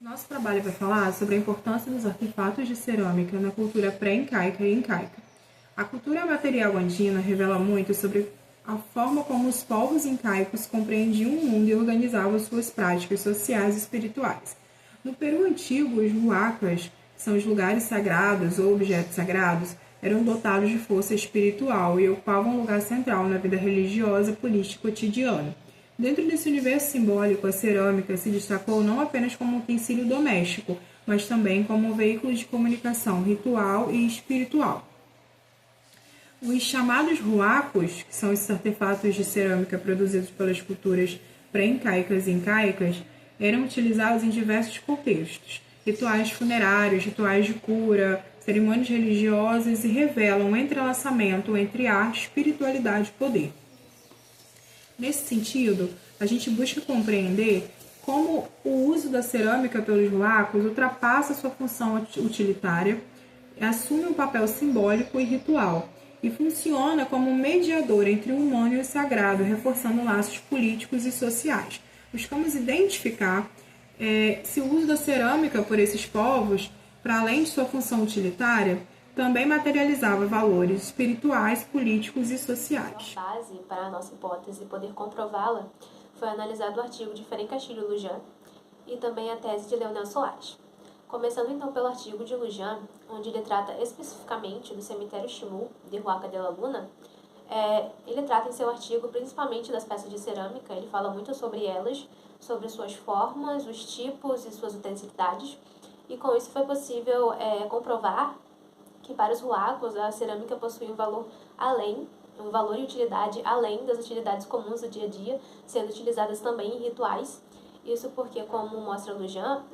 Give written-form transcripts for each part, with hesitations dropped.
Nosso trabalho vai falar sobre a importância dos artefatos de cerâmica na cultura pré-incaica e incaica. A cultura material andina revela muito sobre a forma como os povos incaicos compreendiam o mundo e organizavam suas práticas sociais e espirituais. No Peru antigo, os huacas, que são os lugares sagrados ou objetos sagrados, eram dotados de força espiritual e ocupavam um lugar central na vida religiosa, política e cotidiana. Dentro desse universo simbólico, a cerâmica se destacou não apenas como um utensílio doméstico, mas também como um veículo de comunicação ritual e espiritual. Os chamados ruacos, que são esses artefatos de cerâmica produzidos pelas culturas pré-incaicas e incaicas, eram utilizados em diversos contextos. Rituais funerários, rituais de cura, cerimônias religiosas e revelam um entrelaçamento entre arte, espiritualidade e poder. Nesse sentido, a gente busca compreender como o uso da cerâmica pelos ruacos ultrapassa sua função utilitária, assume um papel simbólico e ritual, e funciona como um mediador entre o humano e o sagrado, reforçando laços políticos e sociais. Buscamos identificar se o uso da cerâmica por esses povos, para além de sua função utilitária, também materializava valores espirituais, políticos e sociais. A base para a nossa hipótese poder comprová-la foi analisado o artigo de Frei Castilho Lujan e também a tese de Leonel Soares. Começando então pelo artigo de Lujan, onde ele trata especificamente do cemitério Ximú de Huaca de la Luna, ele trata em seu artigo principalmente das peças de cerâmica, ele fala muito sobre elas, sobre suas formas, os tipos e suas utensilidades, e com isso foi possível comprovar que para os huacos a cerâmica possui um valor e utilidade além das utilidades comuns do dia a dia, sendo utilizadas também em rituais. Isso porque, como mostra Lujan,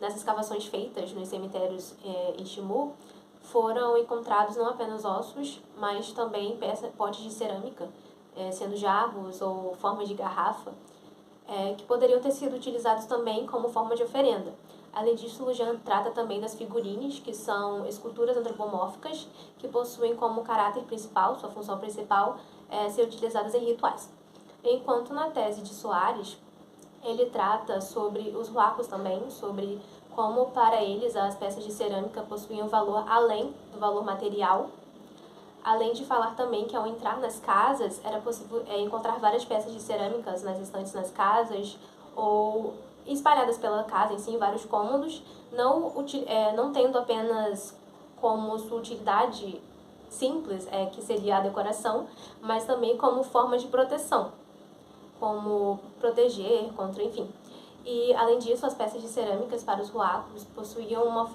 nas escavações feitas nos cemitérios em Ximú, foram encontrados não apenas ossos, mas também potes de cerâmica, sendo jarros ou formas de garrafa, que poderiam ter sido utilizados também como forma de oferenda. Além disso, Lujan trata também das figurines, que são esculturas antropomórficas que possuem como caráter principal, sua função principal, ser utilizadas em rituais. Enquanto na tese de Soares, ele trata sobre os huacos também, sobre como para eles as peças de cerâmica possuíam valor além do valor material, além de falar também que ao entrar nas casas era possível encontrar várias peças de cerâmicas nas estantes nas casas ou espalhadas pela casa em si, em vários cômodos, não tendo apenas como sua utilidade simples, que seria a decoração, mas também como forma de proteção, como proteger contra, enfim. E, além disso, as peças de cerâmicas para os huacos possuíam uma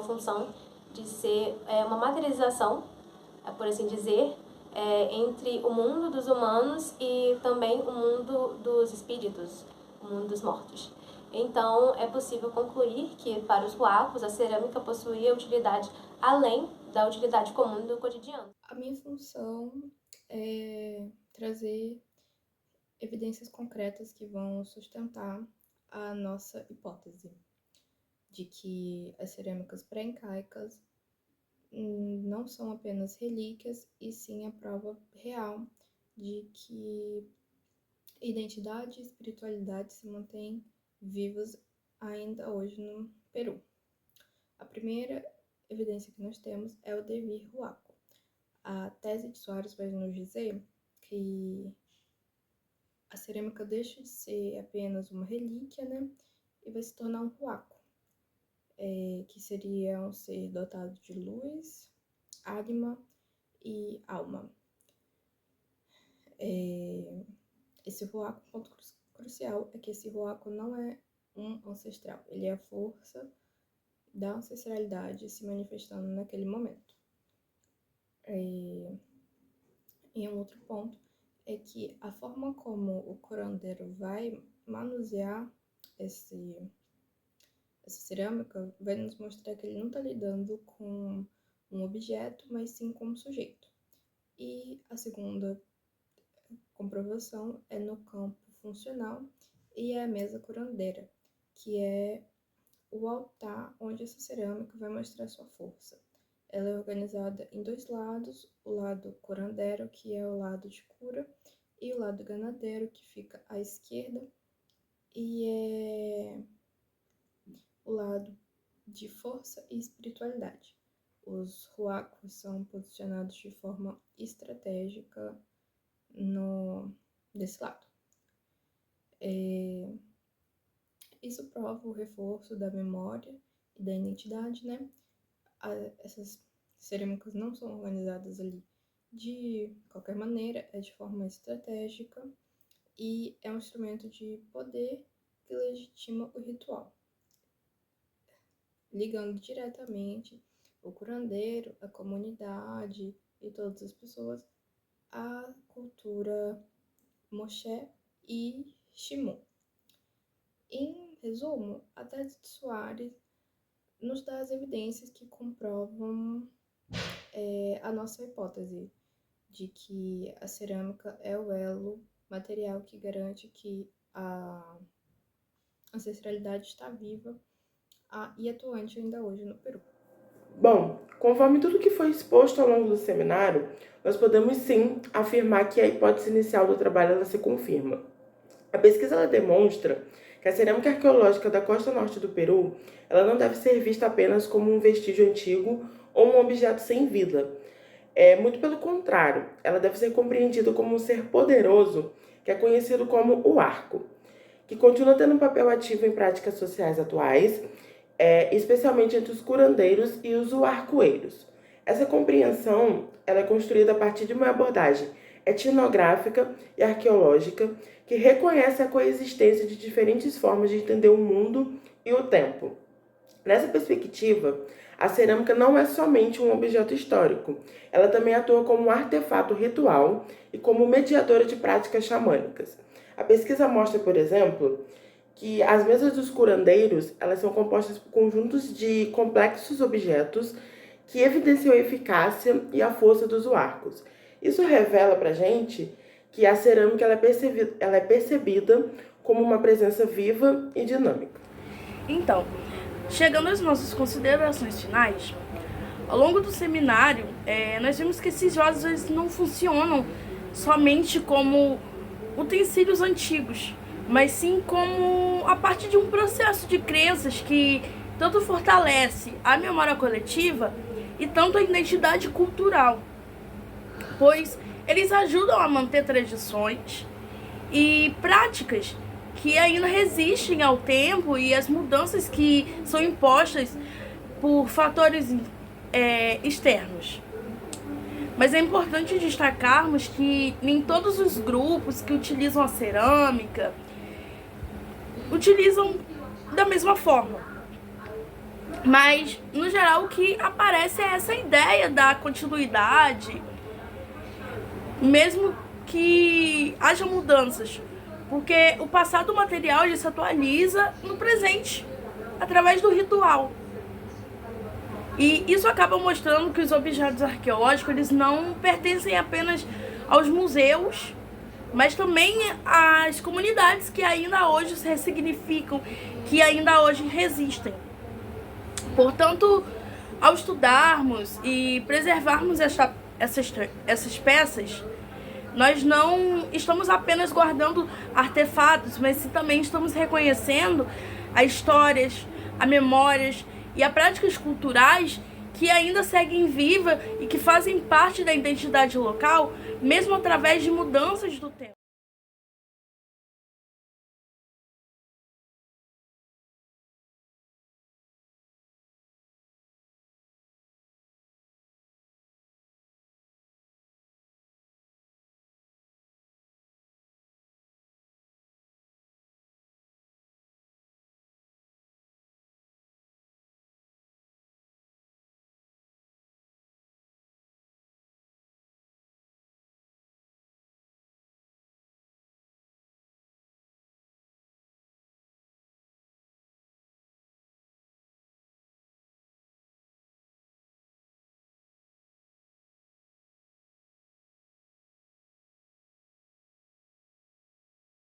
função de ser uma materialização, por assim dizer, entre o mundo dos humanos e também o mundo dos espíritos, o mundo dos mortos. Então, é possível concluir que, para os huacos, a cerâmica possuía utilidade além da utilidade comum do cotidiano. A minha função é trazer evidências concretas que vão sustentar a nossa hipótese de que as cerâmicas pré-incaicas não são apenas relíquias, e sim a prova real de que identidade e espiritualidade se mantêm vivas ainda hoje no Peru. A primeira evidência que nós temos é o devir huaco. A tese de Soares vai nos dizer que a cerâmica deixa de ser apenas uma relíquia, né, e vai se tornar um huaco, que seria um ser dotado de luz, ánima e alma. Esse huaco, ponto crucial é que esse huaco não é um ancestral, ele é a força da ancestralidade se manifestando naquele momento. E um outro ponto é que a forma como o curandeiro vai manusear essa cerâmica vai nos mostrar que ele não está lidando com um objeto, mas sim com um sujeito. E a segunda comprovação é no campo funcional e é a mesa curandeira, que é o altar onde essa cerâmica vai mostrar sua força. Ela é organizada em dois lados, o lado curandeiro, que é o lado de cura, e o lado ganadeiro, que fica à esquerda, e é o lado de força e espiritualidade. Os huacos são posicionados de forma estratégica desse lado. Isso prova o reforço da memória e da identidade, né? Essas cerâmicas não são organizadas ali de qualquer maneira, é de forma estratégica e é um instrumento de poder que legitima o ritual, ligando diretamente o curandeiro, a comunidade e todas as pessoas à cultura Moché e Shimu. Em resumo, a tese de Soares nos dá as evidências que comprovam a nossa hipótese de que a cerâmica é o elo material que garante que a ancestralidade está viva e atuante ainda hoje no Peru. Bom, conforme tudo que foi exposto ao longo do seminário, nós podemos sim afirmar que a hipótese inicial do trabalho ela se confirma. A pesquisa ela demonstra que a cerâmica arqueológica da costa norte do Peru ela não deve ser vista apenas como um vestígio antigo ou um objeto sem vida. Muito pelo contrário, ela deve ser compreendida como um ser poderoso que é conhecido como o arco, que continua tendo um papel ativo em práticas sociais atuais, especialmente entre os curandeiros e os uarcoeiros. Essa compreensão ela é construída a partir de uma abordagem etnográfica e arqueológica que reconhece a coexistência de diferentes formas de entender o mundo e o tempo. Nessa perspectiva, a cerâmica não é somente um objeto histórico, ela também atua como um artefato ritual e como mediadora de práticas xamânicas. A pesquisa mostra, por exemplo, que as mesas dos curandeiros elas são compostas por conjuntos de complexos objetos que evidenciam a eficácia e a força dos uarcos. Isso revela para a gente que a cerâmica ela é percebida como uma presença viva e dinâmica. Então, chegando às nossas considerações finais, ao longo do seminário, nós vimos que esses vasos não funcionam somente como utensílios antigos, mas sim como a parte de um processo de crenças que tanto fortalece a memória coletiva e tanto a identidade cultural, pois eles ajudam a manter tradições e práticas que ainda resistem ao tempo e às mudanças que são impostas por fatores externos. Mas é importante destacarmos que nem todos os grupos que utilizam a cerâmica utilizam da mesma forma. Mas, no geral, o que aparece é essa ideia da continuidade, mesmo que haja mudanças, porque o passado material ele se atualiza no presente, através do ritual. E isso acaba mostrando que os objetos arqueológicos eles não pertencem apenas aos museus, mas também às comunidades que ainda hoje se ressignificam, que ainda hoje resistem. Portanto, ao estudarmos e preservarmos essas peças, nós não estamos apenas guardando artefatos, mas também estamos reconhecendo as histórias, as memórias e as práticas culturais que ainda seguem viva e que fazem parte da identidade local, mesmo através de mudanças do tempo.